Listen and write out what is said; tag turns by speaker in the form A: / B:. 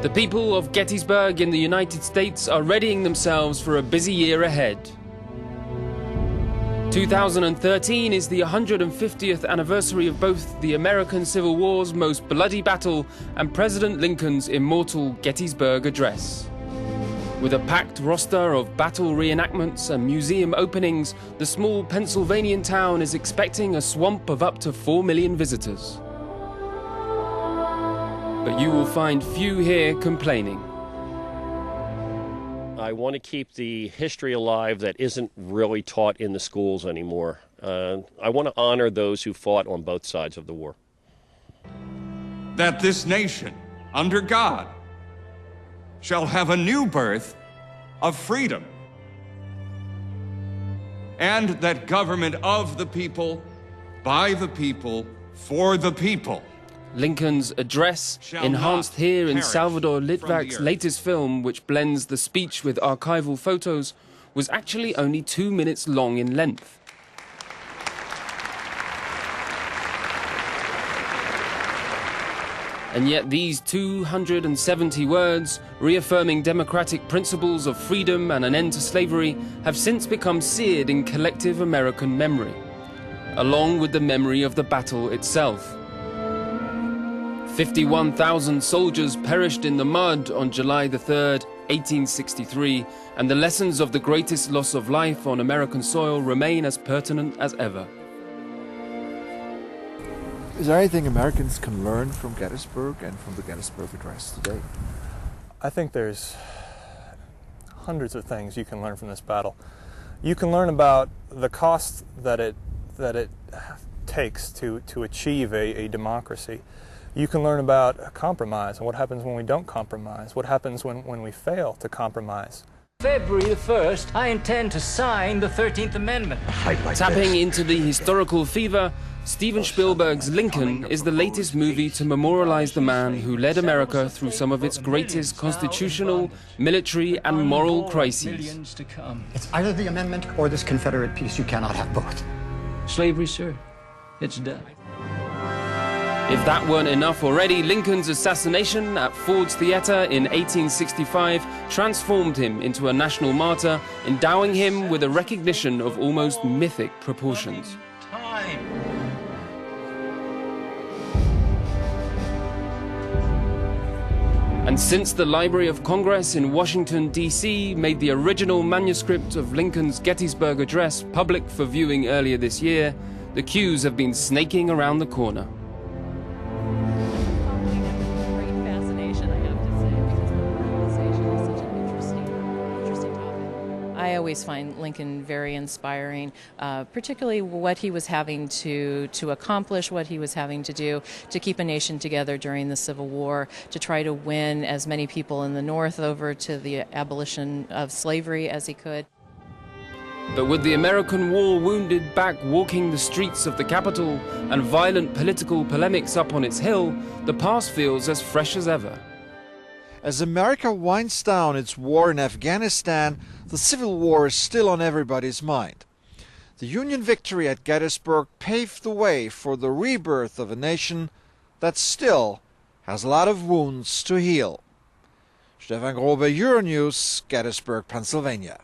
A: The people of Gettysburg in the United States are readying themselves for a busy year ahead. 2013 is the 150th anniversary of both the American Civil War's most bloody battle and President Lincoln's immortal Gettysburg Address. With a packed roster of battle reenactments and museum openings, the small Pennsylvanian town is expecting a swamp of up to 4 million visitors. But you will find few here complaining.
B: I want to keep the history alive that isn't really taught in the schools anymore. I want to honor those who fought on both sides of the war.
C: That this nation, under God, shall have a new birth of freedom, and that government of the people, by the people, for the people.
A: Lincoln's address, enhanced here in Salvador Litvak's latest film, which blends the speech with archival photos, was actually only 2 minutes long in length. And yet these 270 words, reaffirming democratic principles of freedom and an end to slavery, have since become seared in collective American memory, along with the memory of the battle itself. 51,000 soldiers perished in the mud on July the 3rd, 1863, and the lessons of the greatest loss of life on American soil remain as pertinent as ever.
D: Is there anything Americans can learn from Gettysburg and from the Gettysburg Address today?
E: I think there's hundreds of things you can learn from this battle. You can learn about the cost that it takes to achieve a democracy. You can learn about compromise and what happens when we don't compromise, what happens when we fail to compromise.
F: February the 1st, I intend to sign the 13th Amendment.
A: Tapping into the historical fever, Steven Spielberg's Lincoln is the latest movie to memorialize the man who led America through some of its greatest constitutional, military, and moral crises.
G: It's either the amendment or this Confederate peace. You cannot have both.
F: Slavery, sir, it's done.
A: If that weren't enough already, Lincoln's assassination at Ford's Theatre in 1865 transformed him into a national martyr, endowing him with a recognition of almost mythic proportions. And since the Library of Congress in Washington, D.C. made the original manuscript of Lincoln's Gettysburg Address public for viewing earlier this year, the queues have been snaking around the corner.
H: I always find Lincoln very inspiring, particularly what he was having to accomplish, what he was having to do to keep a nation together during the Civil War, to try to win as many people in the North over to the abolition of slavery as he could.
A: But with the American war wounded back walking the streets of the capital and violent political polemics up on its hill, the past feels as fresh as ever.
D: As America winds down its war in Afghanistan, the Civil War is still on everybody's mind. The Union victory at Gettysburg paved the way for the rebirth of a nation that still has a lot of wounds to heal. Stefan Grobe, Euronews, Gettysburg, Pennsylvania.